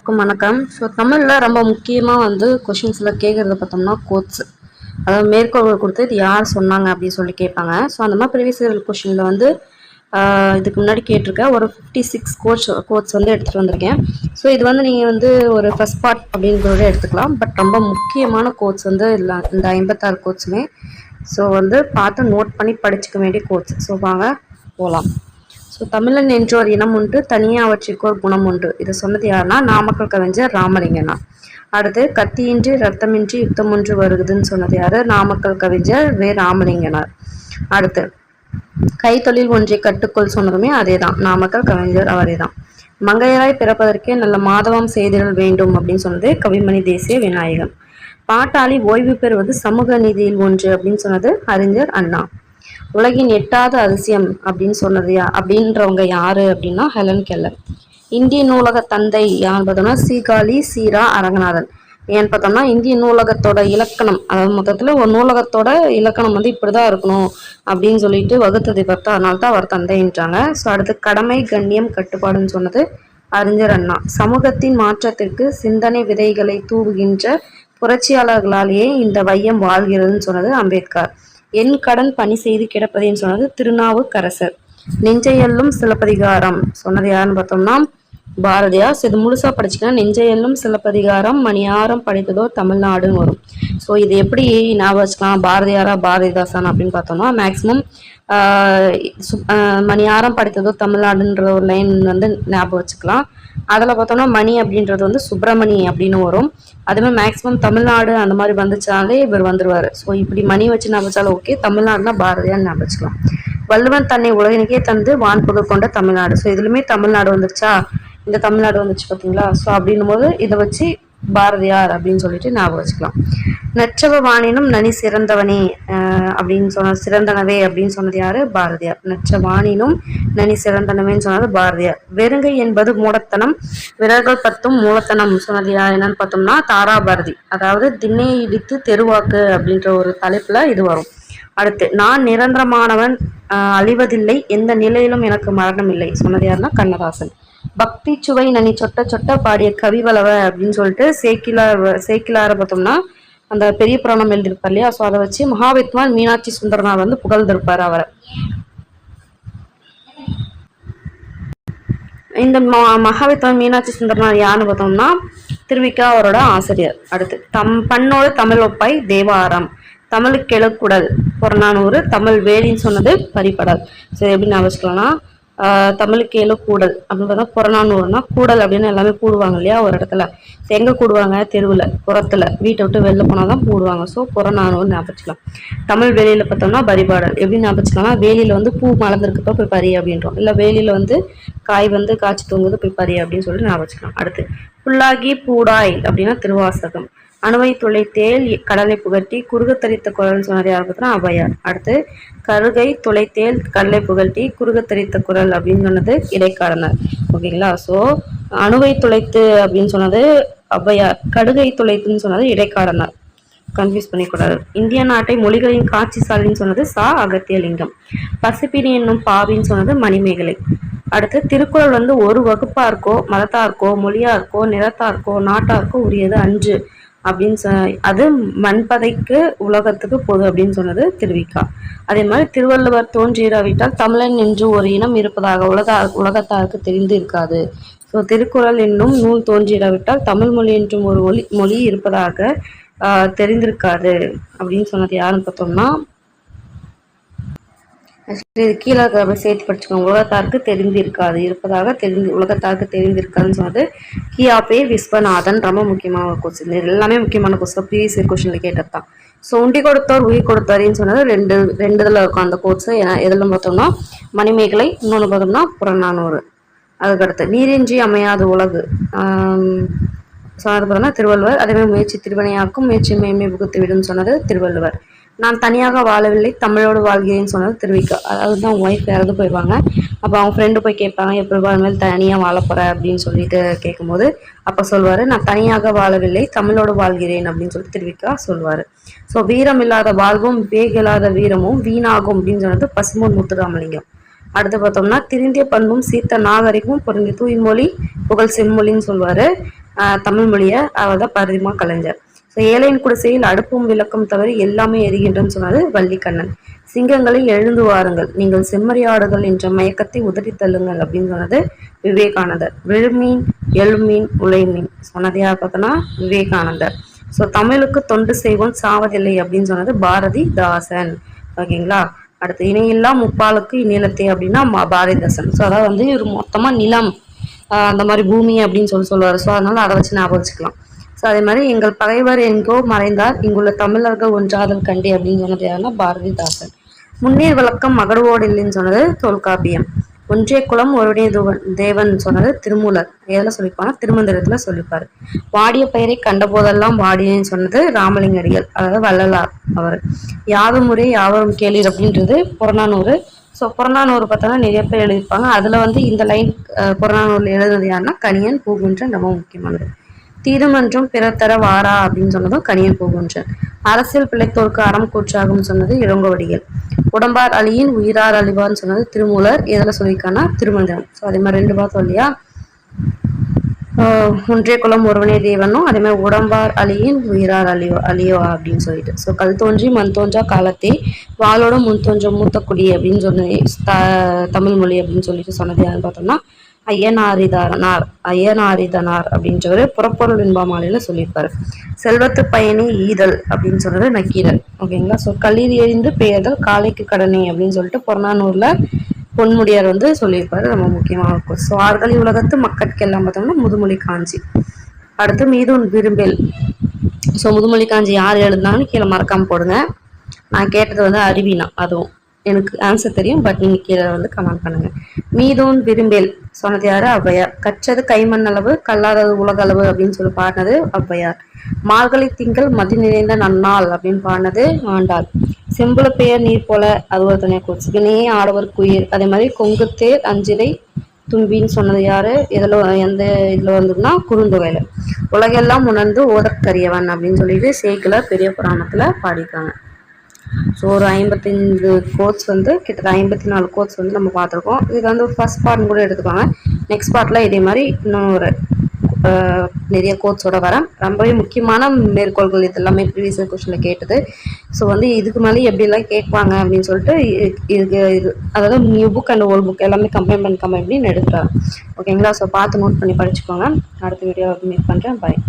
எல்லாருக்கும் வணக்கம். ஸோ தமிழில் ரொம்ப முக்கியமாக கொஷின்ஸில் கேட்குறத பார்த்தோம்னா கோட்ஸ், அதாவது மேற்கோள்கள் கொடுத்து இது யார் சொன்னாங்க அப்படின்னு சொல்லி கேட்பாங்க. ஸோ அந்த மாதிரி ப்ரீவியஸ் இயர் கொஷினில் இதுக்கு முன்னாடி கேட்டிருக்க ஒரு 56 கோட்ஸ் எடுத்துகிட்டு வந்திருக்கேன். ஸோ இது நீங்கள் ஒரு ஃபர்ஸ்ட் பார்ட் அப்படிங்கிறத எடுத்துக்கலாம். பட் ரொம்ப முக்கியமான கோட்ஸ் இல்லை இந்த 56 கோட்ஸுமே. ஸோ பார்த்து நோட் பண்ணி படிச்சுக்க வேண்டிய கோட்ஸ். ஸோ வாங்க போகலாம். ஸோ தமிழன் என்று ஒரு இனம் உண்டு, தனியாக அவற்றிற்கு ஒரு குணம் உண்டு. இதை சொன்னது யாருன்னா நாமக்கல் கவிஞர் ராமலிங்கனா. அடுத்து கத்தியின்றி ரத்தமின்றி யுத்தம் ஒன்று வருகுதுன்னு சொன்னது யாரு? நாமக்கல் கவிஞர் வே ராமலிங்கனார். அடுத்து கைத்தொழில் ஒன்றை கட்டுக்கொள் சொன்னதுமே அதே தான், நாமக்கல் கவிஞர் அவரே தான். மங்கையராய் பிறப்பதற்கே நல்ல மாதவம் செய்திடல் வேண்டும் அப்படின்னு சொன்னது கவிமணி தேசிய விநாயகன். பாட்டாளி ஓய்வு பெறுவது சமூக நீதியில் ஒன்று அப்படின்னு சொன்னது அறிஞர் அண்ணா. உலகின் எட்டாவது அதிசயம் அப்படின்னு சொன்னது அப்படின்றவங்க யாரு அப்படின்னா ஹெலன் கெல்லர். இந்திய நூலக தந்தை யான்னு பார்த்தோம்னா சீகாழி சீரா அரங்கநாதன். ஏன்னு பார்த்தோம்னா இந்திய நூலகத்தோட இலக்கணம், அதாவது மொத்தத்தில் ஒரு நூலகத்தோட இலக்கணம் இப்படிதான் இருக்கணும் அப்படின்னு சொல்லிட்டு வகுத்ததை பார்த்தா, அதனால தான் அவர் தந்தைன்றாங்க. ஸோ அடுத்து கடமை கண்ணியம் கட்டுப்பாடுன்னு சொன்னது அறிஞர் அண்ணா. சமூகத்தின் மாற்றத்திற்கு சிந்தனை விதைகளை தூவுகின்ற புரட்சியாளர்களாலேயே இந்த வையம் வாழ்கிறதுன்னு சொன்னது அம்பேத்கர். என் கடன் பணி செய்து கிடப்பதுன்னு சொன்னது திருநாவுக்கரசர். நெஞ்சையல்லும் சிலப்பதிகாரம் சொன்னது யாருன்னு பார்த்தோம்னா பாரதியார். இது முழுசா படிச்சுக்கலாம். நெஞ்சையல்லும் சிலப்பதிகாரம் மணியாரம் படித்ததோ தமிழ்நாடுன்னு வரும். ஸோ இது எப்படி ஞாபகம் வச்சுக்கலாம், பாரதியாரா பாரதிதாசன் அப்படின்னு பார்த்தோம்னா மேக்சிமம் மணியாரம் படித்ததோ தமிழ்நாடுன்ற ஒரு லைன் ஞாபகம் வச்சுக்கலாம். அதில் பார்த்தோம்னா மணி அப்படின்றது சுப்பிரமணி அப்படின்னு வரும். அதுமாதிரி மேக்சிமம் தமிழ்நாடு அந்த மாதிரி வந்துச்சாலே இவர் வந்துருவார். ஸோ இப்படி மணி வச்சு ஞாபகம் வச்சாலும் ஓகே, தமிழ்நாடுனா பாரதியார் ஞாபகம் வச்சுக்கலாம். வள்ளுவன் தன்னை உலகினுக்கே தந்து வான்புகழ் கொண்ட தமிழ்நாடு. ஸோ இதுலையுமே தமிழ்நாடு வந்துருச்சா, இந்த தமிழ்நாடு வந்துச்சு பார்த்தீங்களா. ஸோ அப்படின்னும் போது இதை வச்சு பாரதியார் அப்படின்னு சொல்லிட்டு ஞாபகம் வச்சுக்கலாம். நற்றவ வாணினும் நனி சிறந்தவனே அப்படின்னு சொன்ன சிறந்தனவே அப்படின்னு சொன்னது யாரு? பாரதியார். நற்ற வாணினும் நனி சிறந்தனவேன்னு சொன்னது பாரதியார். வெறுங்கை என்பது மூடத்தனம், விரல்கள் பத்தும் மூலத்தனம் சொன்னது யார் என்னன்னு பார்த்தோம்னா தாராபாரதி. அதாவது திண்ணையை இடித்து தெருவாக்கு அப்படின்ற ஒரு தலைப்புல இது வரும். அடுத்து நான் நிரந்தரமானவன், அழிவதில்லை, எந்த நிலையிலும் எனக்கு மரணம் இல்லை சொன்னது யாருன்னா கண்ணதாசன். பக்தி சுவை நனி சொட்ட சொட்ட பாடிய கவிவளவ அப்படின்னு சொல்லிட்டு சேக்கிலார பார்த்தோம்னா அந்த பெரிய புராணம் எழுதியிருப்பார் இல்லையா. ஸோ அதை வச்சு மகாவித்வான் மீனாட்சி சுந்தரனார் புகழ்ந்திருப்பார் அவரை. இந்த மகாவித்வான் மீனாட்சி சுந்தரனார் யாருன்னு பார்த்தோம்னா திருவிக்கா அவரோட ஆசிரியர். அடுத்து பண்ணோடு தமிழ் ஒப்பாய் தேவாரம், தமிழுக்கு எழுக்குடல் புறநானூறு, தமிழ் வேலின்னு சொன்னது பரிபடல். சரி எப்படி நான் வச்சுக்கலாம்னா தமிழுக்கு எழு கூடல் அப்படின்னு பார்த்தா புறநானூறுனா கூடல் அப்படின்னு எல்லாமே கூடுவாங்க இல்லையா ஒரு இடத்துல. எங்கே கூடுவாங்க? தெருவில், புறத்தில், வீட்டை விட்டு வெளில போனால் தான் கூடுவாங்க. ஸோ புறநானூறு ஞாபகம். தமிழ் வேலியில் பார்த்தோம்னா பரிபாடல். எப்படி ஞாபகம்? வேலியில் பூ மலர்ந்துருக்கப்போ போய் பறி அப்படின்றோம், இல்லை வேலியில் காய் காய்ச்சி தூங்குது போய் பறி அப்படின்னு சொல்லிட்டு ஞாபகம். அடுத்து புல்லாகி பூடாய் அப்படின்னா திருவாசகம். அணுவை துளைத்தேல் கடலை புகட்டி குறுகத்தரித்த குரல் சொன்னது யார் பார்த்தோம்னா ஔவையார். அடுத்து கருகை துளைத்தேல் கடலை புகட்டி குறுகத்தரித்த குரல் அப்படின்னு சொன்னது இடைக்காடனார். ஓகேங்களா. ஸோ அணுவை துளைத்து அப்படின்னு சொன்னது ஔவையார், கடுகை துளைத்துன்னு சொன்னது இடைக்காடனார். கன்ஃபியூஸ் பண்ணிக்கூடாது. இந்திய நாட்டை மொழிகளின் காட்சி சாலின்னு சொன்னது சா அகத்தியலிங்கம். பசிப்பினி என்னும் பாவின்னு சொன்னது மணிமேகலை. அடுத்து திருக்குறள் ஒரு வகுப்பாருக்கோ மதத்தாருக்கோ மொழியாருக்கோ நிறத்தாருக்கோ நாட்டாருக்கோ உரியது அன்று அப்படின்னு அது மண்பதைக்கு உலகத்துக்கு பொது அப்படின்னு சொன்னது திருவிக்கா. அதே மாதிரி திருவள்ளுவர் தோன்றிராவிட்டால் தமிழன் என்று ஒரு இனம் இருப்பதாக உலகத்தாருக்கு தெரிந்து இருக்காது. ஸோ திருக்குறள் என்னும் நூல் தோன்றிராவிட்டால் தமிழ் மொழி என்றும் ஒரு மொழி இருப்பதாக தெரிந்திருக்காது அப்படின்னு சொன்னது யாருன்னு பார்த்தோம்னா இது கீழே சேர்த்து படிச்சுக்கோங்க. உலகத்தாருக்கு தெரிந்திருக்காது, உலகத்தாருக்கு தெரிந்திருக்காதுன்னு சொன்னது கியாபே விஸ்வநாதன். ரொம்ப முக்கியமான கொஸ்டின், எல்லாமே முக்கியமான கொஸ்டின், ப்ரீவியஸ் இயர் கொஸ்டின்ல கேட்டது தான். ஸோ உண்டி கொடுத்தோர் உயிர் கொடுத்தாரின்னு சொன்னது ரெண்டு இதில் இருக்கும் அந்த கோர்ஸ். எதில் பார்த்தோம்னா மணிமேகலை, இன்னொன்று பார்த்தோம்னா புறநானூறு. அதுக்கடுத்து நீரின்றி அமையாத உலகு சொன்னது பார்த்தோம்னா திருவள்ளுவர். அதேமாதிரி முயற்சி திருவினையாக்கும், முயற்சி மேன்மை புகுத்து விடும் சொன்னது திருவள்ளுவர். நான் தனியாக வாழவில்லை, தமிழோடு வாழ்கிறேன்னு சொன்னது திருவிக்கா. அதாவது தான் அவங்க ஒய்ஃப் இறந்து போயிடுவாங்க. அப்போ அவங்க ஃப்ரெண்டு போய் கேட்பாங்க, எப்படி மேல் தனியாக வாழ போகிற அப்படின்னு சொல்லிட்டு கேட்கும்போது அப்போ சொல்லுவார், நான் தனியாக வாழவில்லை, தமிழோடு வாழ்கிறேன் அப்படின்னு சொல்லிட்டு திருவிக்கா சொல்லுவார். ஸோ வீரம் இல்லாத வாழ்வும் வேகில்லாத வீரமும் வீணாகும் அப்படின்னு சொன்னது பசும்பொன் முத்துராமலிங்கம். அடுத்து பார்த்தோம்னா திருந்திய பண்பும் சீர்த்த நாகரிகமும் பொருந்திய தூய்மொழி புகழ் செம்மொழின்னு சொல்லுவார். தமிழ் மொழியை அவர் தான் பரிதிமா கலைஞர். ஸோ ஏழையின் குடிசையில் அடுப்பும் விளக்கும் தவிர எல்லாமே எரிகின்றன்னு சொன்னது வள்ளிக்கண்ணன். சிங்கங்களில் எழுந்து வாருங்கள், நீங்கள் செம்மறியாடுகள் என்ற மயக்கத்தை உதறி தள்ளுங்கள் அப்படின்னு சொன்னது விவேகானந்தர். விழுமீன் எழுமீன் உலைமீன் சொன்னது யார் பார்த்தோன்னா விவேகானந்தர். ஸோ தமிழுக்கு தொண்டு செய்வோம் சாவதில்லை அப்படின்னு சொன்னது பாரதிதாசன். ஓகேங்களா. அடுத்து இணையில்லா முப்பாலுக்கு இந்நிலத்தை அப்படின்னா பாரதிதாசன். ஸோ அதாவது வந்து ஒரு மொத்தமாக நிலம் அந்த மாதிரி பூமி அப்படின்னு சொல்லுவார். ஸோ அதனால அதை வச்சு ஞாபகம் வச்சுக்கலாம். ஸோ அதே மாதிரி எங்கள் பகைவர் எங்கோ மறைந்தார், இங்குள்ள தமிழர்கள் ஒன்றாதல் கண்டி அப்படின்னு சொன்னது யாருன்னா பாரதிதாசன். முன்னீர் விளக்கம் மகடுவோடு இல்லைன்னு சொன்னது தொல்காப்பியம். ஒன்றே குலம் ஒருடைய தேவன் சொன்னது திருமூலர். எதில் சொல்லிப்பாங்க? திருமந்திரத்துல சொல்லிப்பாரு. வாடிய பயிரை கண்ட போதெல்லாம் வாடியன்னு சொன்னது ராமலிங்க அடிகள், அதாவது வள்ளலார் அவர். யாதும் முறை யாவரும் கேளீர் அப்படின்றது புறநானூறு. ஸோ புறநானூறு பார்த்தோன்னா நிறைய பேர் எழுதியிருப்பாங்க. அதில் வந்து இந்த லைன் புறநானூரில் எழுதுனது யாருன்னா கணியன் பூங்குன்றன். ரொம்ப முக்கியமானது. தீதுமன்றும் பிறர் தர வாரா அப்படின்னு சொன்னதும் கணியன் பூங்குன்றன். அரசியல் பிழைத்தோருக்கு அறம் கூற்றாகும் சொன்னது இளங்கோவடிகள். உடம்பார் அழியின் உயிரார் அழிவார்னு சொன்னது திருமூலர். எதில் சொல்லியிருக்காங்கன்னா திருமந்திரம். ஸோ அதே மாதிரி 2 பார்த்தோம் இல்லையா. ஒன்றே குலம் ஒருவனே தேவனும், அதே மாதிரி உடம்பார் அழியின் உயிரார் அழியோ அப்படின்னு சொல்லிட்டு. ஸோ கல் தோன்றி மண் தோன்றா காலத்தே வாளோட முன் தோன்ற மூத்த குடி அப்படின்னு சொன்னது தமிழ் மொழி அப்படின்னு சொல்லிட்டு சொன்னது யாருன்னு பார்த்தோம்னா ஐயனாரிதனார் அப்படின்றவர் புறப்பொருள் இன்பமாலையில சொல்லியிருப்பாரு. செல்வத்து பயணி ஈதல் அப்படின்னு சொல்றது நக்கீரர். ஓகேங்களா. ஸோ கல்லீரி எறிந்து பெயர்தல் காலைக்கு கடனே அப்படின்னு சொல்லிட்டு புறநானூர்ல பொன்முடியார் வந்து சொல்லியிருப்பாரு. ரொம்ப முக்கியமாக இருக்கும். ஸோ ஆறுகளி உலகத்து மக்கட்கெல்லாம் பார்த்தோம்னா முதுமொழி காஞ்சி. அடுத்து மீதுன் விரும்பேல். ஸோ முதுமொழி காஞ்சி யார் எழுதுனாங்கன்னு கீழே மறக்காம போடுங்க. நான் கேட்டது வந்து அருவினா, அதுவும் எனக்கு ஆன்சர் தெரியும், பட் நீங்க கீழே வந்து கமெண்ட் பண்ணுங்க. மீதூன் விரும்பேல் சொன்னது யாரு? ஔவையார். கற்றது கைமண் அளவு கல்லாதது உலக அளவு அப்படின்னு சொல்லி பாடினது ஔவையார். மார்கழி திங்கள் மதி நிறைந்த நன்னாள் அப்படின்னு பாடினது ஆண்டாள். செம்புல பெயர் நீர் போல அது ஒரு தனியாக கொடுத்துக்கினே ஆடவர் குயிர். அதே மாதிரி கொங்குத்தேர் அஞ்சிரை தும்பின்னு சொன்னது யாரு? எதில் எந்த இதில் வந்ததுன்னா குறுந்தொகையில. உலகெல்லாம் உணர்ந்து ஓதற்கரியவன் அப்படின்னு சொல்லிட்டு சேக்கிழார் பெரிய புராணத்துல பாடியிருக்காங்க. ஸோ ஒரு 55 கோட்ஸ் வந்து கிட்டத்தட்ட 54 கோட்ஸ் வந்து நம்ம பார்த்துருக்கோம். இது வந்து ஃபர்ஸ்ட் பார்ட்னு கூட எடுத்துக்கோங்க. நெக்ஸ்ட் பார்ட்டில் இதே மாதிரி இன்னும் ஒரு நிறைய கோட்ஸோட வரேன். ரொம்பவே முக்கியமான மேற்கோள்கள் இது எல்லாமே ப்ரீவியஸ் கொஸ்டினில் கேட்டது. ஸோ வந்து இதுக்கு மேலே எப்படிலாம் கேட்பாங்க அப்படின்னு சொல்லிட்டு இது அதாவது new book and volt book எல்லாமே கம்பைன் பண்ணி எடுத்துறாங்க. ஓகேங்களா. ஸோ பார்த்து நோட் பண்ணி படிச்சுக்கோங்க. அடுத்த வீடியோ மீட் பண்ணுறேன். பாய்.